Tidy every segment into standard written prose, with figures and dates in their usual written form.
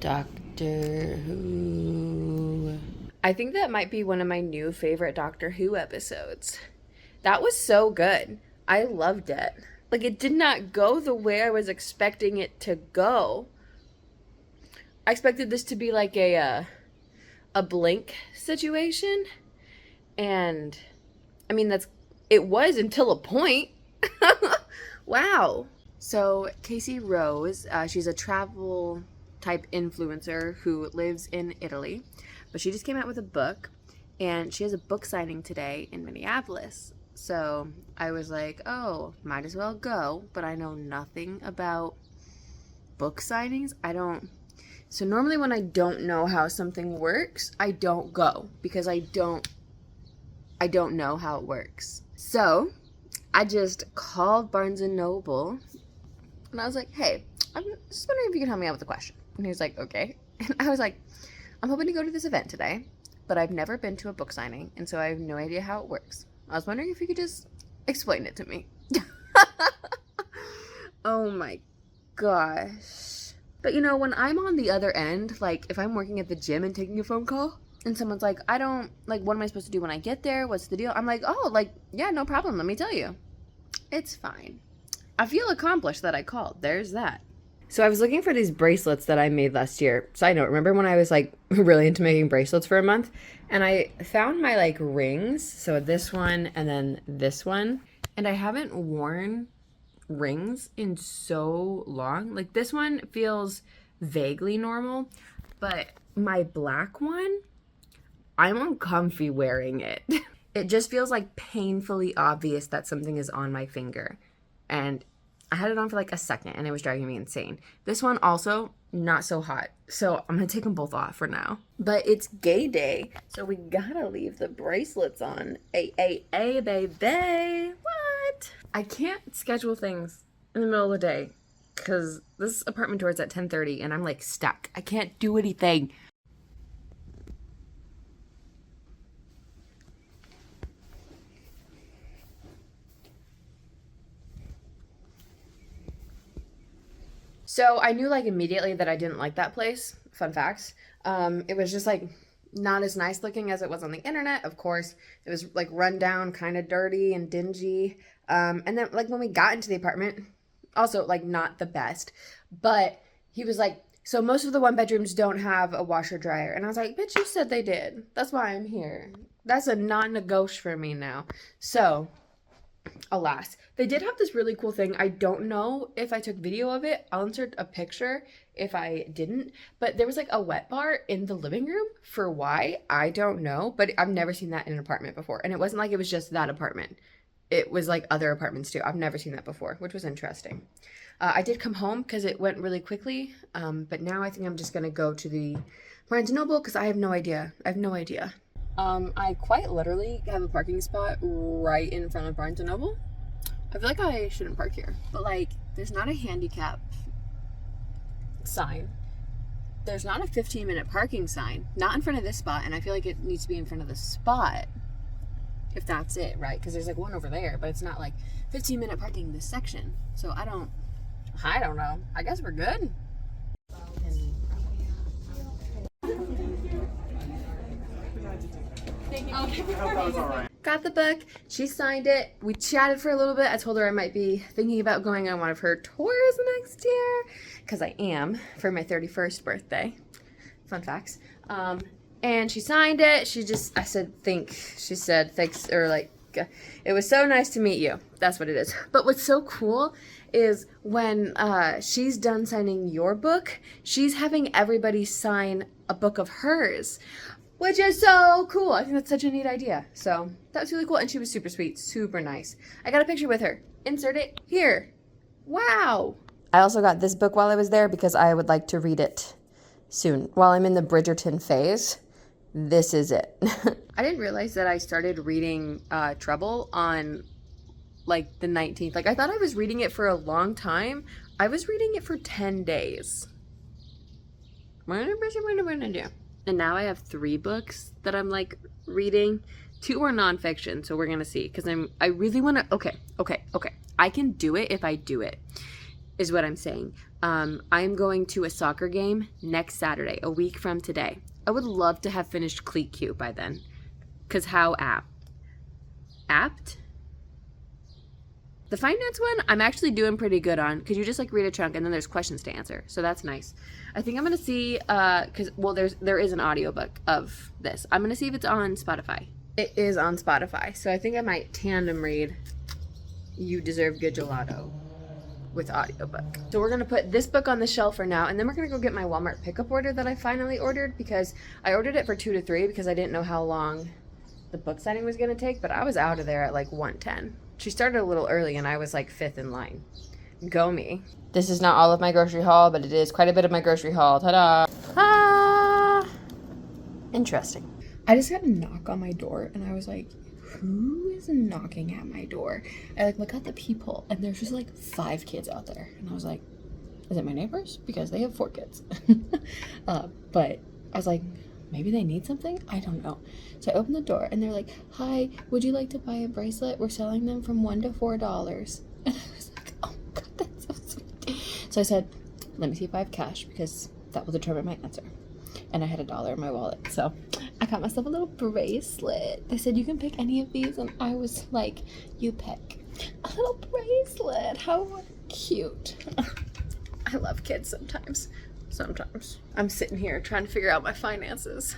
Doctor Who. I think that might be one of my new favorite Doctor Who episodes. That was so good. I loved it. Like, it did not go the way I was expecting it to go. I expected this to be like a Blink situation. And, I mean, it was until a point. Wow. So, Kacie Rose, she's a travel type influencer who lives in Italy. But she just came out with a book. And she has a book signing today in Minneapolis. So I was like, oh, might as well go. But I know nothing about book signings. So normally when I don't know how something works, I don't go because I don't know how it works. So I just called Barnes & Noble and I was like, hey, I'm just wondering if you can help me out with a question. And he was like, okay. And I was like, I'm hoping to go to this event today, but I've never been to a book signing, and so I have no idea how it works. I was wondering if you could just explain it to me. Oh my gosh. But you know, when I'm on the other end, like if I'm working at the gym and taking a phone call and someone's like, what am I supposed to do when I get there? What's the deal? I'm like, oh, like, yeah, no problem. Let me tell you. It's fine. I feel accomplished that I called. There's that. So I was looking for these bracelets that I made last year. Side note, remember when I was like really into making bracelets for a month? And I found my like rings. So this one and then this one. And I haven't worn rings in so long. Like this one feels vaguely normal. But my black one, I'm uncomfy wearing it. It just feels like painfully obvious that something is on my finger. And I had it on for like a second and it was driving me insane. This one also not so hot. So I'm going to take them both off for now. But it's gay day. So we got to leave the bracelets on. Hey, baby. What? I can't schedule things in the middle of the day because this apartment door is at 10:30 and I'm like stuck. I can't do anything. So I knew like immediately that I didn't like that place. Fun facts. It was just like not as nice looking as it was on the internet. Of course, it was like run down, kind of dirty and dingy. And then like when we got into the apartment, also like not the best. But he was like, so most of the one bedrooms don't have a washer dryer. And I was like, bitch, you said they did. That's why I'm here. That's a non-negotiable for me now. So alas, they did have this really cool thing. I don't know if I took video of it. I'll insert a picture if I didn't. But there was like a wet bar in the living room. For why? I don't know. But I've never seen that in an apartment before. And it wasn't like it was just that apartment. It was like other apartments too. I've never seen that before, which was interesting. I did come home because it went really quickly. But now I think I'm just going to go to the Barnes & Noble because I have no idea. I quite literally have a parking spot right in front of Barnes & Noble. I feel like I shouldn't park here, but like there's not a handicap sign. There's not a 15-minute parking sign, not in front of this spot, and I feel like it needs to be in front of the spot if that's it, right? Because there's like one over there, but it's not like 15-minute parking in this section. So I don't know. I guess we're good. Got the book. She signed it. We chatted for a little bit. I told her I might be thinking about going on one of her tours next year because I am for my 31st birthday. Fun facts. And she signed it. She said thanks, or like, it was so nice to meet you. That's what it is. But what's so cool is when she's done signing your book, she's having everybody sign a book of hers, which is so cool. I think that's such a neat idea. So that was really cool. And she was super sweet, super nice. I got a picture with her. Insert it here. Wow. I also got this book while I was there because I would like to read it soon. While I'm in the Bridgerton phase, this is it. I didn't realize that I started reading Trouble on like the 19th. Like I thought I was reading it for a long time. I was reading it for 10 days. What am I gonna do? And now I have 3 books that I'm like reading. 2 are nonfiction, so we're gonna see. Because I really wanna, okay. I can do it if I do it. is what I'm saying. I'm going to a soccer game next Saturday, a week from today. I would love to have finished Cleat Q by then. Because how apt? The finance one, I'm actually doing pretty good on, because you just like read a chunk and then there's questions to answer. So that's nice. I think I'm going to see, there is an audiobook of this. I'm going to see if it's on Spotify. It is on Spotify. So I think I might tandem read You Deserve Good Gelato with audiobook. So we're going to put this book on the shelf for now, and then we're going to go get my Walmart pickup order that I finally ordered, because I ordered it for 2 to 3 because I didn't know how long the book signing was going to take, but I was out of there at like 1:10. She started a little early and I was like 5th in line. Go me. This is not all of my grocery haul, but it is quite a bit of my grocery haul. Ta-da! Ah! Interesting. I just got a knock on my door and I was like, who is knocking at my door? I like look out the peephole and there's just like 5 kids out there. And I was like, is it my neighbors? Because they have 4 kids. But I was like, maybe they need something? I don't know. So I opened the door and they're like, hi, would you like to buy a bracelet? We're selling them from $1 to $4. And I was like, oh God, that's so sweet. So I said, let me see if I have cash because that will determine my answer. And I had $1 in my wallet. So I got myself a little bracelet. They said, you can pick any of these. And I was like, you pick a little bracelet. How cute. I love kids sometimes. I'm sitting here trying to figure out my finances.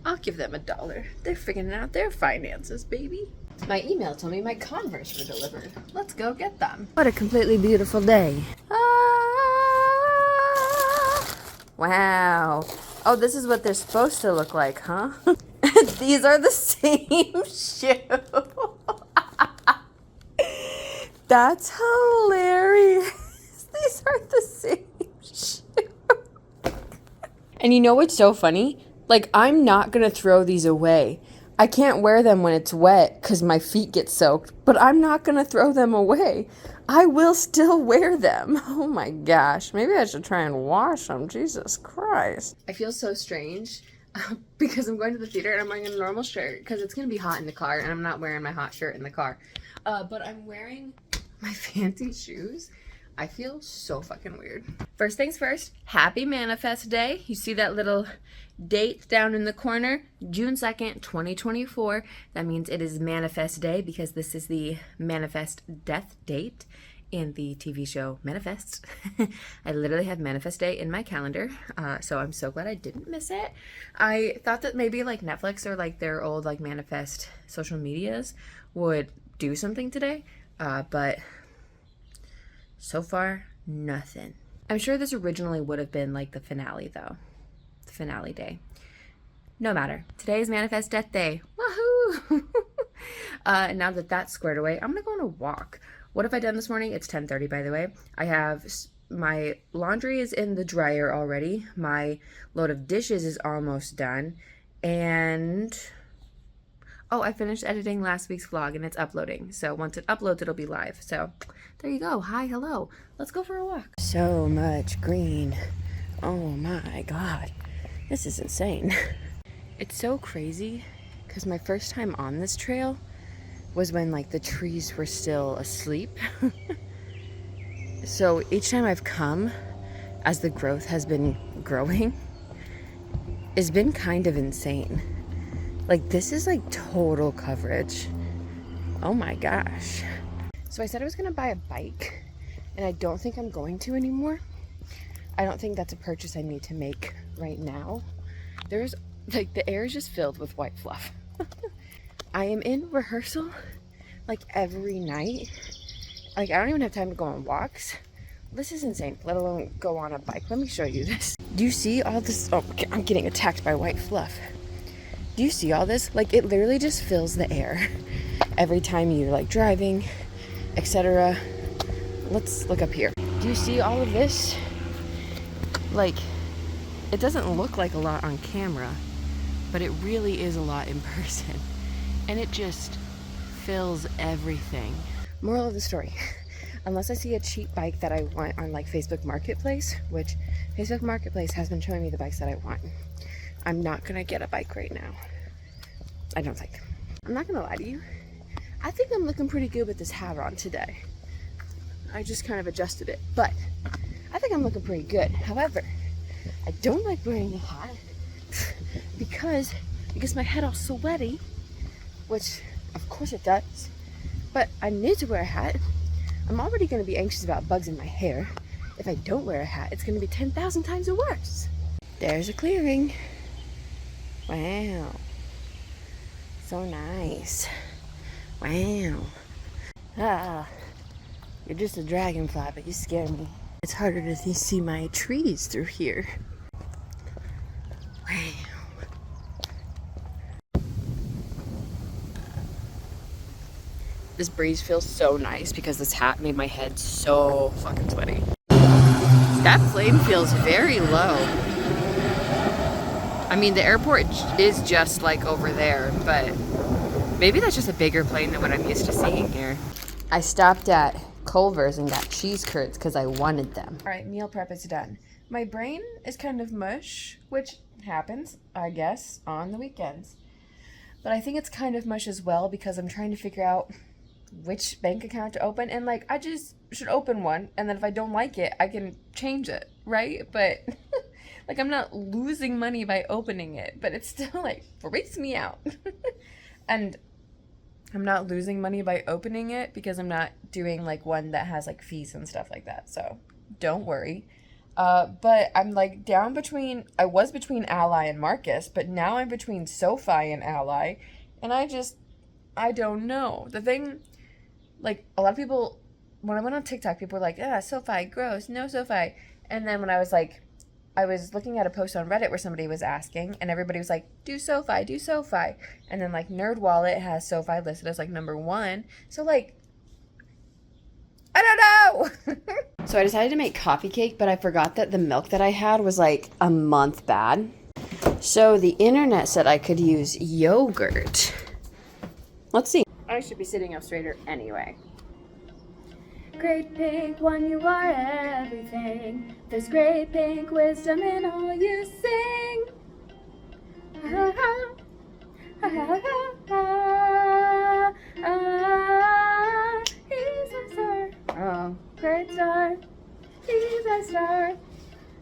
I'll give them $1. They're figuring out their finances, baby. My email told me my Converse were delivered. Let's go get them. What a completely beautiful day. Ah, wow. Oh, this is what they're supposed to look like, huh? These are the same shoe. That's hilarious. These are the same shoe. And you know what's so funny? Like, I'm not going to throw these away. I can't wear them when it's wet because my feet get soaked, but I'm not going to throw them away. I will still wear them. Oh my gosh. Maybe I should try and wash them. Jesus Christ. I feel so strange because I'm going to the theater and I'm wearing a normal shirt because it's going to be hot in the car and I'm not wearing my hot shirt in the car. But I'm wearing my fancy shoes. I feel so fucking weird. First things first, happy Manifest Day. You see that little date down in the corner? June 2nd, 2024. That means it is Manifest Day because this is the Manifest death date in the TV show Manifest. I literally have Manifest Day in my calendar, so I'm so glad I didn't miss it. I thought that maybe like Netflix or like their old like Manifest social medias would do something today, but so far, nothing. I'm sure this originally would have been like the finale though. The finale day. No matter. Today is Manifest Death Day. Woohoo! Now that that's squared away, I'm gonna go on a walk. What have I done this morning? It's 10:30 by the way. I have my laundry is in the dryer already. My load of dishes is almost done. And oh, I finished editing last week's vlog and it's uploading. So once it uploads, it'll be live. So there you go. Hi, hello. Let's go for a walk. So much green. Oh my God. This is insane. It's so crazy because my first time on this trail was when like the trees were still asleep. So each time I've come, as the growth has been growing, it's been kind of insane. Like this is like total coverage. Oh my gosh. So I said I was gonna buy a bike and I don't think I'm going to anymore. I don't think that's a purchase I need to make right now. There's like the air is just filled with white fluff. I am in rehearsal like every night. Like I don't even have time to go on walks. This is insane, let alone go on a bike. Let me show you this. Do you see all this? Oh, I'm getting attacked by white fluff. Do you see all this? Like it literally just fills the air every time you're like driving, etc. Let's look up here. Do you see all of this? Like it doesn't look like a lot on camera, but it really is a lot in person. And it just fills everything. Moral of the story, unless I see a cheap bike that I want on like Facebook Marketplace, which Facebook Marketplace has been showing me the bikes that I want, I'm not gonna get a bike right now. I don't think. I'm not gonna lie to you. I think I'm looking pretty good with this hat on today. I just kind of adjusted it, but I think I'm looking pretty good. However, I don't like wearing a hat because it gets my head all sweaty, which of course it does, but I need to wear a hat. I'm already going to be anxious about bugs in my hair. If I don't wear a hat, it's going to be 10,000 times worse. There's a clearing. Wow. So nice. Wow. Ah, you're just a dragonfly, but you scare me. It's harder to see my trees through here. Wow. This breeze feels so nice because this hat made my head so fucking sweaty. That plane feels very low. I mean, the airport is just like over there, but maybe that's just a bigger plane than what I'm used to seeing here. I stopped at Culver's and got cheese curds because I wanted them. All right, meal prep is done. My brain is kind of mush, which happens, I guess, on the weekends. But I think it's kind of mush as well because I'm trying to figure out which bank account to open. And like, I just should open one. And then if I don't like it, I can change it, right? But like, I'm not losing money by opening it, but it still like freaks me out. And I'm not losing money by opening it because I'm not doing like one that has like fees and stuff like that. So don't worry. But I'm like down between, I was between Ally and Marcus, but now I'm between SoFi and Ally. And I don't know. The thing, like a lot of people, when I went on TikTok, people were like, SoFi, gross, no SoFi. And then when I was looking at a post on Reddit where somebody was asking, and everybody was like, do SoFi, do SoFi. And then like NerdWallet has SoFi listed as like #1. So like, I don't know. So I decided to make coffee cake, but I forgot that the milk that I had was like a month bad. So the internet said I could use yogurt. Let's see. I should be sitting up straighter anyway. Great pink one, you are everything. There's great pink wisdom in all you sing. Ah, ah, ah, ah, ah, he's our star. Oh, great star. He's our star.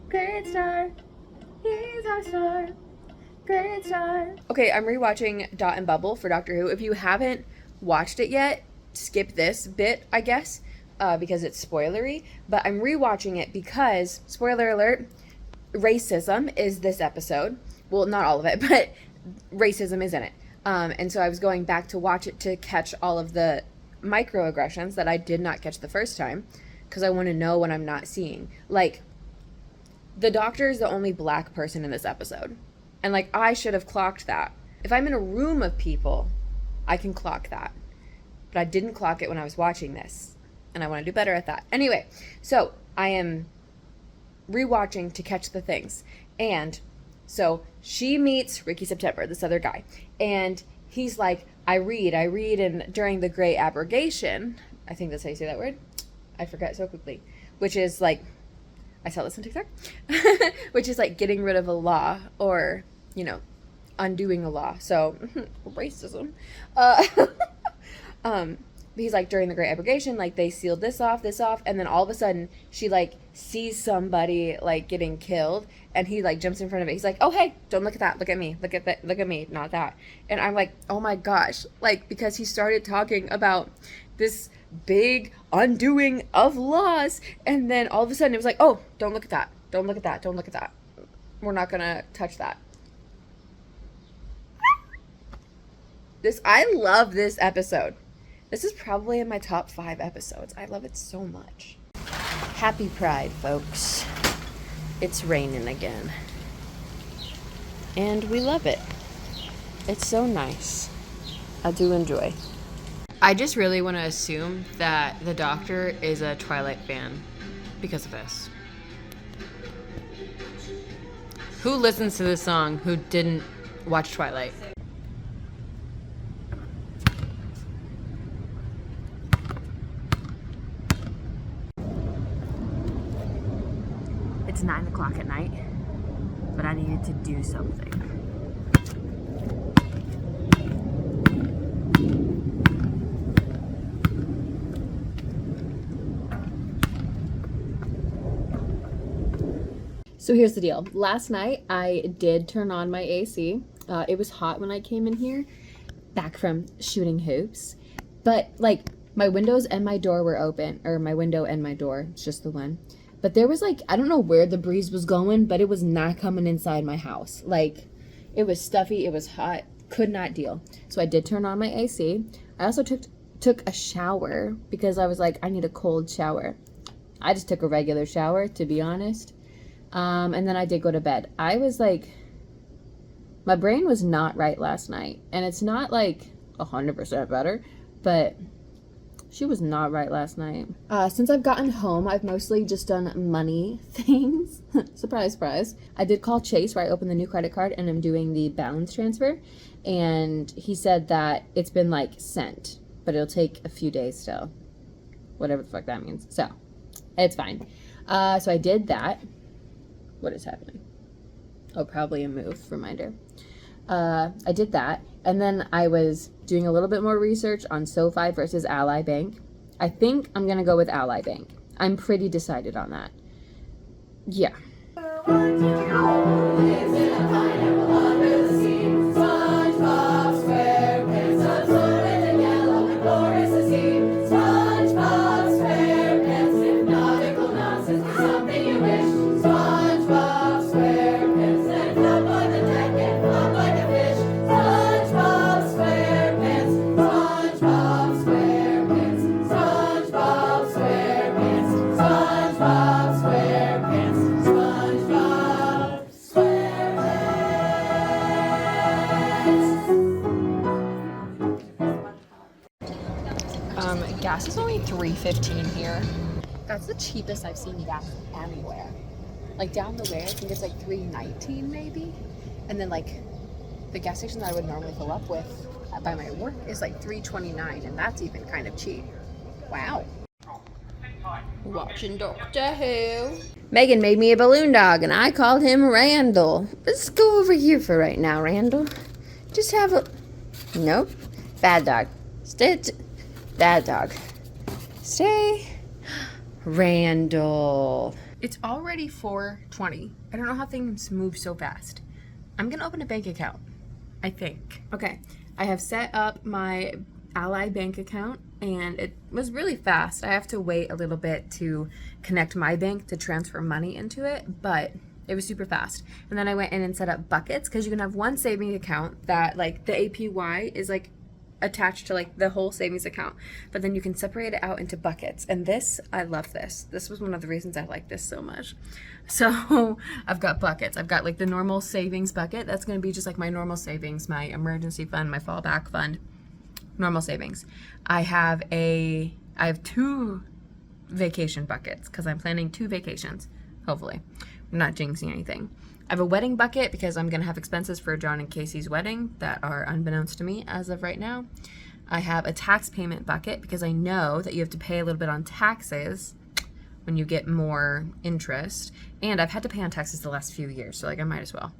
Great star. He's our star. Great star. Okay, I'm rewatching Dot and Bubble for Doctor Who. If you haven't watched it yet, skip this bit, I guess. Because it's spoilery, but I'm rewatching it because, spoiler alert, racism is this episode. Well, not all of it, but racism is in it. And so I was going back to watch it to catch all of the microaggressions that I did not catch the first time, because I want to know what I'm not seeing. Like, the doctor is the only black person in this episode. And like, I should have clocked that. If I'm in a room of people, I can clock that. But I didn't clock it when I was watching this. And I want to do better at that. Anyway, so I am rewatching to catch the things. And so she meets Ricky September, this other guy. And he's like, I read, and during the Great Abrogation, I think that's how you say that word. I forget so quickly. Which is like, I saw this on TikTok. Which is like getting rid of a law or, you know, undoing a law. So, racism. He's like, during the Great Abrogation, like they sealed this off, and then all of a sudden she like sees somebody like getting killed, and he like jumps in front of it. He's like, oh hey, don't look at that, look at me, look at that, look at me, not that. And I'm like, oh my gosh, like, because he started talking about this big undoing of laws, and then all of a sudden it was like, oh, don't look at that, don't look at that, don't look at that, we're not gonna touch that. I love this episode. This is probably in my top 5 episodes. I love it so much. Happy Pride, folks. It's raining again. And we love it. It's so nice. I do enjoy. I just really want to assume that the doctor is a Twilight fan because of this. Who listens to this song who didn't watch Twilight? It's 9 o'clock at night, but I needed to do something. So here's the deal. Last night I did turn on my AC. It was hot when I came in here, back from shooting hoops. But like my windows and my door were open, or my window and my door, it's just the one. But there was like, I don't know where the breeze was going, but it was not coming inside my house. Like it was stuffy, it was hot, could not deal. So I did turn on my AC. I also took a shower because I was like, I need a cold shower. I just took a regular shower, to be honest. And then I did go to bed. I was like, my brain was not right last night. And it's not like 100% better, but she was not right last night. Since I've gotten home, I've mostly just done money things. Surprise, surprise. I did call Chase where I opened the new credit card and I'm doing the balance transfer. And he said that it's been like sent, but it'll take a few days still. Whatever the fuck that means. So, it's fine. So I did that. What is happening? Oh, probably a move reminder. I did that. And then I was doing a little bit more research on SoFi versus Ally Bank. I think I'm going to go with Ally Bank. I'm pretty decided on that. Yeah. Gas is only $3.15 here. That's the cheapest I've seen gas anywhere. Like down the way, I think it's like $3.19 maybe. And then like the gas station that I would normally fill up with by my work is like $3.29, and that's even kind of cheap. Wow. Watching Doctor Who. Megan made me a balloon dog and I called him Randall. Let's go over here for right now, Randall. Just have a... Nope. Bad dog. Bad dog. Stay. Randall. It's already 4:20. I don't know how things move so fast. I'm gonna open a bank account, I think. Okay, I have set up my Ally bank account and it was really fast. I have to wait a little bit to connect my bank to transfer money into it, but it was super fast. And then I went in and set up buckets because you can have one savings account that like the APY is like attached to like the whole savings account, but then you can separate it out into buckets. And this, I love this. This was one of the reasons I like this so much. So I've got buckets. I've got like the normal savings bucket. That's going to be just like my normal savings, my emergency fund, my fallback fund, normal savings. I have 2 vacation buckets because I'm planning 2 vacations, hopefully. I'm not jinxing anything. I have a wedding bucket because I'm going to have expenses for John and Casey's wedding that are unbeknownst to me as of right now. I have a tax payment bucket because I know that you have to pay a little bit on taxes when you get more interest. And I've had to pay on taxes the last few years, so like I might as well.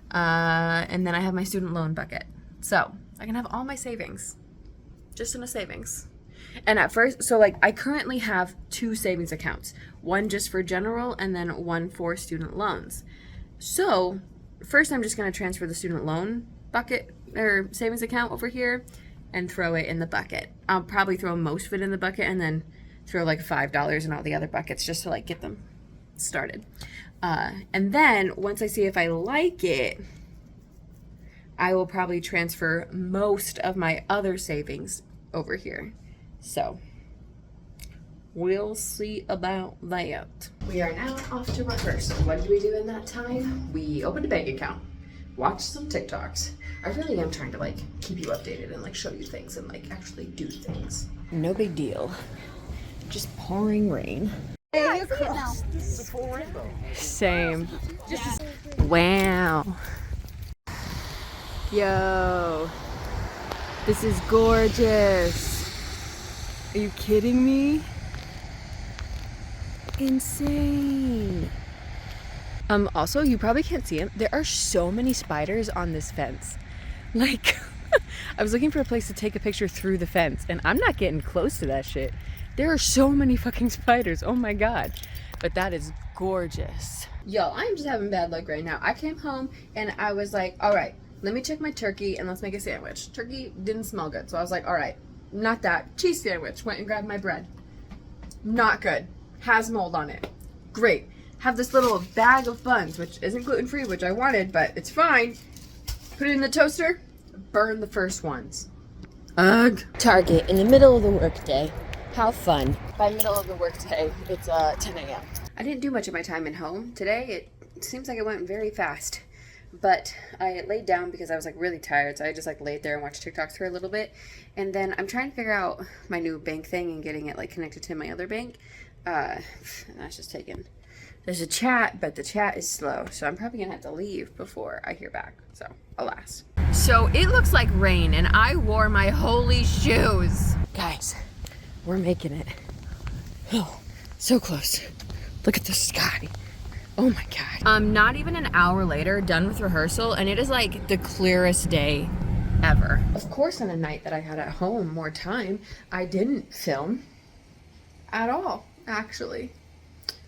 And then I have my student loan bucket. So I can have all my savings just in a savings. And at first, so like I currently have 2 savings accounts, one just for general and then one for student loans. So first I'm just going to transfer the student loan bucket or savings account over here and throw it in the bucket. I'll probably throw most of it in the bucket and then throw like $5 in all the other buckets just to like get them started. And then once I see if I like it, I will probably transfer most of my other savings over here. So we'll see about that. We are now off to rehearsal. What did we do in that time? We opened a bank account, watched some TikToks. I really am trying to like keep you updated and like show you things and like actually do things. No big deal. Just pouring rain. Yeah, I see it now. This is a full rainbow. Same. Wow. Yo. This is gorgeous. Are you kidding me? Insane. Also, you probably can't see them. There are so many spiders on this fence. Like, I was looking for a place to take a picture through the fence, and I'm not getting close to that shit. There are so many fucking spiders. Oh my god. but that is gorgeous. Yo, I'm just having bad luck right now. I came home and I was like, all right, let me check my turkey and let's make a sandwich. Turkey didn't smell good, so I was like, all right, not that. Cheese sandwich. Went and grabbed my bread. Not good. Has mold on it. Great. Have this little bag of buns, which isn't gluten-free, which I wanted, but it's fine. Put it in the toaster. Burn the first ones. Ugh. Target in the middle of the workday. How fun. By middle of the workday, it's 10 a.m. I didn't do much of my time at home today. It seems like it went very fast. But I laid down because I was like really tired, so I just like laid there and watched TikToks for a little bit. And then I'm trying to figure out my new bank thing and getting it like connected to my other bank. That's just taken. There's a chat, but the chat is slow, so I'm probably gonna have to leave before I hear back. So, alas. So it looks like rain, and I wore my holy shoes. Guys, we're making it. Oh, so close. Look at the sky. Oh my God. Not even an hour later, done with rehearsal, and it is like the clearest day ever. Of course, on a night that I had at home more time, I didn't film at all, actually.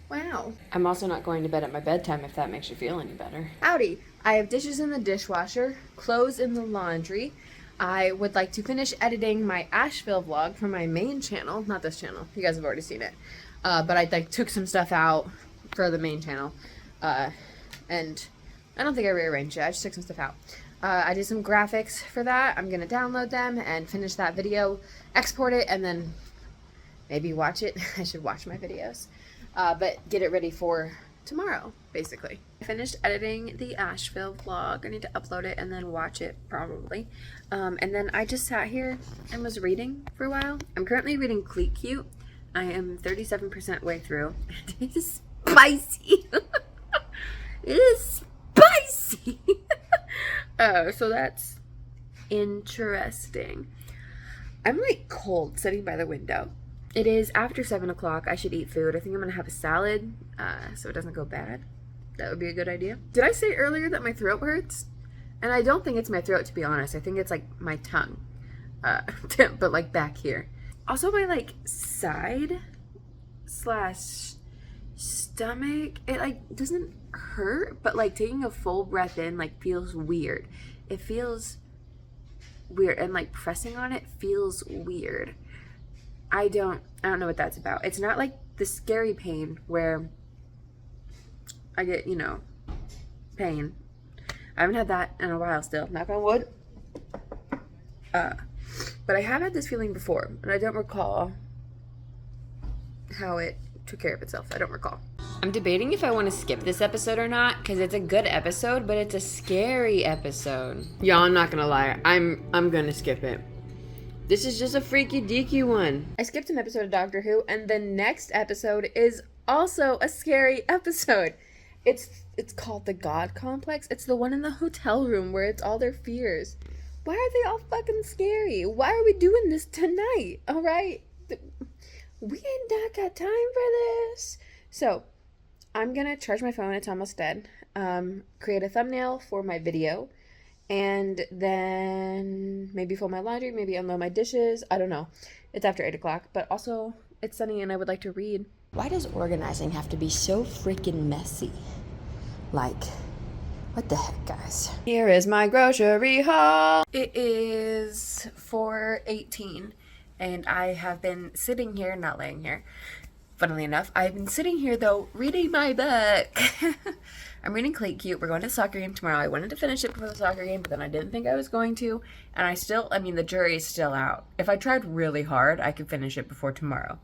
Wow. I'm also not going to bed at my bedtime if that makes you feel any better. Howdy. I have dishes in the dishwasher, clothes in the laundry. I would like to finish editing my Asheville vlog for my main channel, not this channel. You guys have already seen it. But I like took some stuff out for the main channel. And I don't think I rearranged it. I just took some stuff out. I did some graphics for that. I'm going to download them and finish that video, export it, and then maybe watch it. I should watch my videos. But get it ready for tomorrow, basically. I finished editing the Asheville vlog. I need to upload it and then watch it, probably. And then I just sat here and was reading for a while. I'm currently reading Cute. I am 37% way through. It is spicy. It is spicy. So that's interesting. I'm like cold sitting by the window. It is after 7 o'clock. I should eat food. I think I'm going to have a salad so it doesn't go bad. That would be a good idea. Did I say earlier that my throat hurts? And I don't think it's my throat, to be honest. I think it's like my tongue. But like back here. Also my like side / stomach, it like doesn't hurt, but like taking a full breath in like feels weird. It feels weird, and like pressing on it feels weird. I don't know what that's about. It's not like the scary pain where I get, you know, pain. I haven't had that in a while still, knock on wood. But I have had this feeling before, and I don't recall how it took care of itself. I don't recall. I'm debating if I want to skip this episode or not, because it's a good episode, but it's a scary episode. Y'all, I'm not gonna lie. I'm gonna skip it. This is just a freaky deaky one. I skipped an episode of Doctor Who, and the next episode is also a scary episode. It's called The God Complex. It's the one in the hotel room where it's all their fears. Why are they all fucking scary? Why are we doing this tonight? All right? We ain't not got time for this. So, I'm gonna charge my phone. It's almost dead. Create a thumbnail for my video. And then maybe fold my laundry, maybe unload my dishes. I don't know. It's after 8 o'clock, but also it's sunny and I would like to read. Why does organizing have to be so freaking messy? Like, what the heck, guys? Here is my grocery haul. It is 4:18 and I have been sitting here, not laying here. Funnily enough, I've been sitting here though, reading my book. I'm reading Cute. We're going to the soccer game tomorrow. I wanted to finish it before the soccer game, but then I didn't think I was going to. And the jury is still out. If I tried really hard, I could finish it before tomorrow.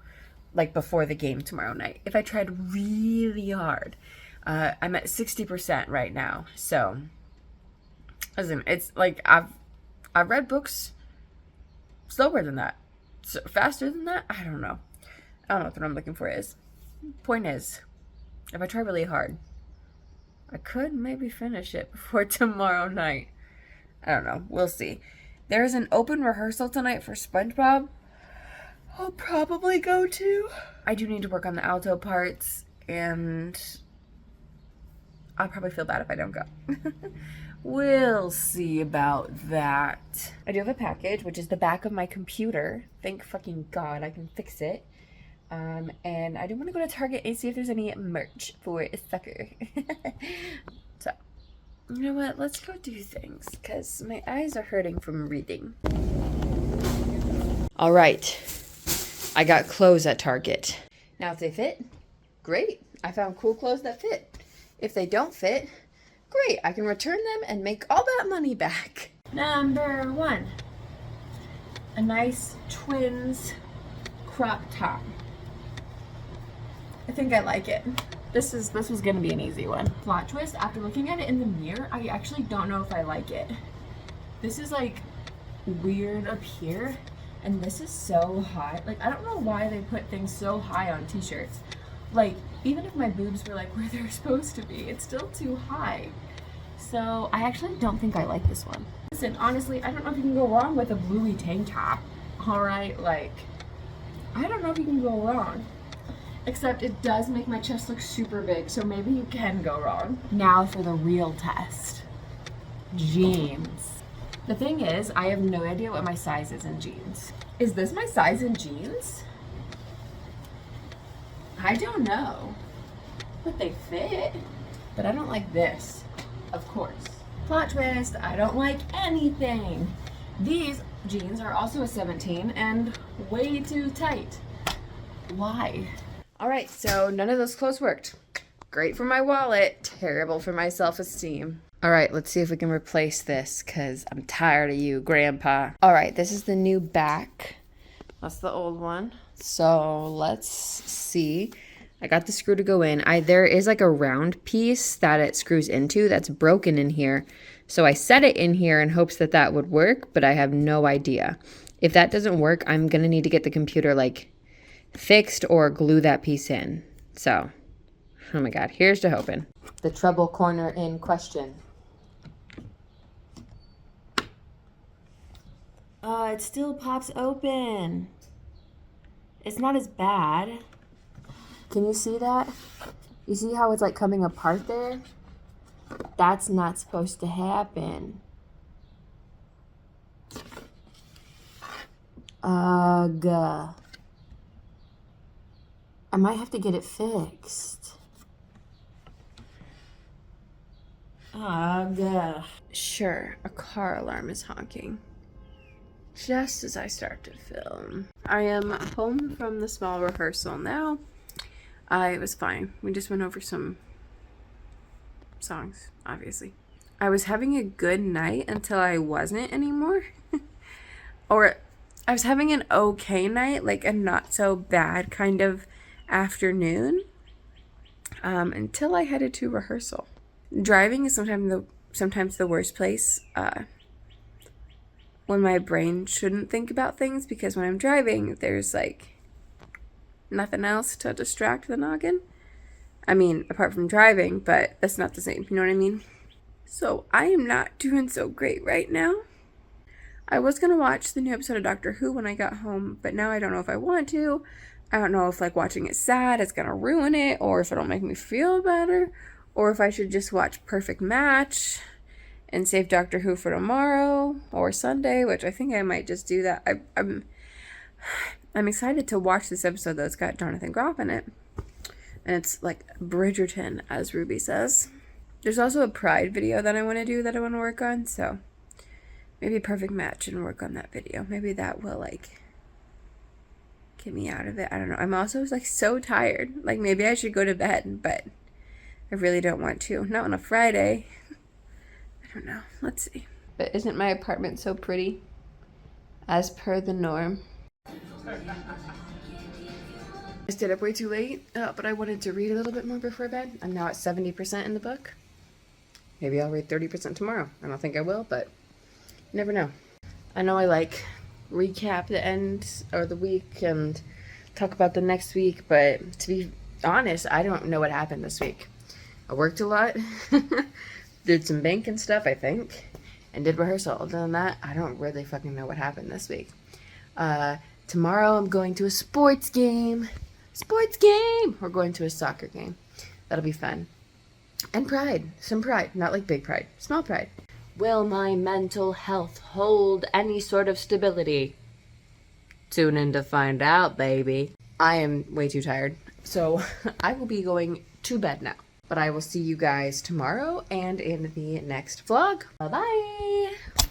Like before the game tomorrow night. If I tried really hard. I'm at 60% right now. So, listen, it's like I've read books slower than that. So, faster than that? I don't know. I don't know what I'm looking for is. Point is, if I try really hard, I could maybe finish it before tomorrow night. I don't know. We'll see. There is an open rehearsal tonight for SpongeBob. I'll probably go to. I do need to work on the alto parts, and I'll probably feel bad if I don't go. We'll see about that. I do have a package, which is the back of my computer. Thank fucking God I can fix it. And I do want to go to Target and see if there's any merch for a sucker. So, you know what? Let's go do things because my eyes are hurting from reading. All right. I got clothes at Target. Now, if they fit, great. I found cool clothes that fit. If they don't fit, great. I can return them and make all that money back. Number 1. A nice twins crop top. I think I like it. This was gonna be an easy one. Plot twist, after looking at it in the mirror, I actually don't know if I like it. This is like weird up here, and this is so high. Like, I don't know why they put things so high on t-shirts. Like, even if my boobs were like where they're supposed to be, it's still too high. So I actually don't think I like this one. Listen, honestly, I don't know if you can go wrong with a bluey tank top. All right, like, I don't know if you can go wrong. Except it does make my chest look super big, so maybe you can go wrong. Now for the real test. Jeans. The thing is, I have no idea what my size is in jeans. Is this my size in jeans? I don't know. But they fit. But I don't like this, of course. Plot twist, I don't like anything. These jeans are also a 17 and way too tight. Why? All right, so none of those clothes worked. Great for my wallet, terrible for my self-esteem. All right, let's see if we can replace this because I'm tired of you, Grandpa. All right, this is the new back. That's the old one. So let's see. I got the screw to go in. There is like a round piece that it screws into that's broken in here. So I set it in here in hopes that that would work, but I have no idea. If that doesn't work, I'm going to need to get the computer like fixed or glue that piece in. So, oh my God, here's to hoping. The trouble corner in question. It still pops open. It's not as bad. Can you see that? You see how it's like coming apart there? That's not supposed to happen. Ugh. I might have to get it fixed. Ugh. Sure, a car alarm is honking. Just as I start to film. I am home from the small rehearsal now. It was fine. We just went over some songs, obviously. I was having a good night until I wasn't anymore. Or I was having an okay night, like a not so bad kind of afternoon, until I headed to rehearsal. Driving is sometimes the worst place when my brain shouldn't think about things, because when I'm driving, there's like nothing else to distract the noggin. I mean, apart from driving, but that's not the same, you know what I mean? So I am not doing so great right now. I was going to watch the new episode of Doctor Who when I got home, but now I don't know if I want to. I don't know if like watching it sad is going to ruin it, or if it'll make me feel better, or if I should just watch Perfect Match and save Doctor Who for tomorrow or Sunday, which I think I might just do that. I'm excited to watch this episode though. It's got Jonathan Groff in it. And it's like Bridgerton, as Ruby says. There's also a Pride video that I want to do that I want to work on, so maybe Perfect Match and work on that video. Maybe that will like get me out of it. I don't know. I'm also like so tired. Like maybe I should go to bed, but I really don't want to. Not on a Friday. I don't know. Let's see. But isn't my apartment so pretty? As per the norm. I stayed up way too late, but I wanted to read a little bit more before bed. I'm now at 70% in the book. Maybe I'll read 30% tomorrow. I don't think I will, but you never know. I know I like recap the end or the week and talk about the next week, but to be honest, I don't know what happened this week. I worked a lot, did some banking stuff, I think, and did rehearsal. Other than that, I don't really fucking know what happened this week. Tomorrow I'm going to a sports game. We're going to a soccer game. That'll be fun. And pride. Some pride. Not like big pride. Small pride. Will my mental health hold any sort of stability? Tune in to find out, baby. I am way too tired. So I will be going to bed now. But I will see you guys tomorrow and in the next vlog. Bye-bye.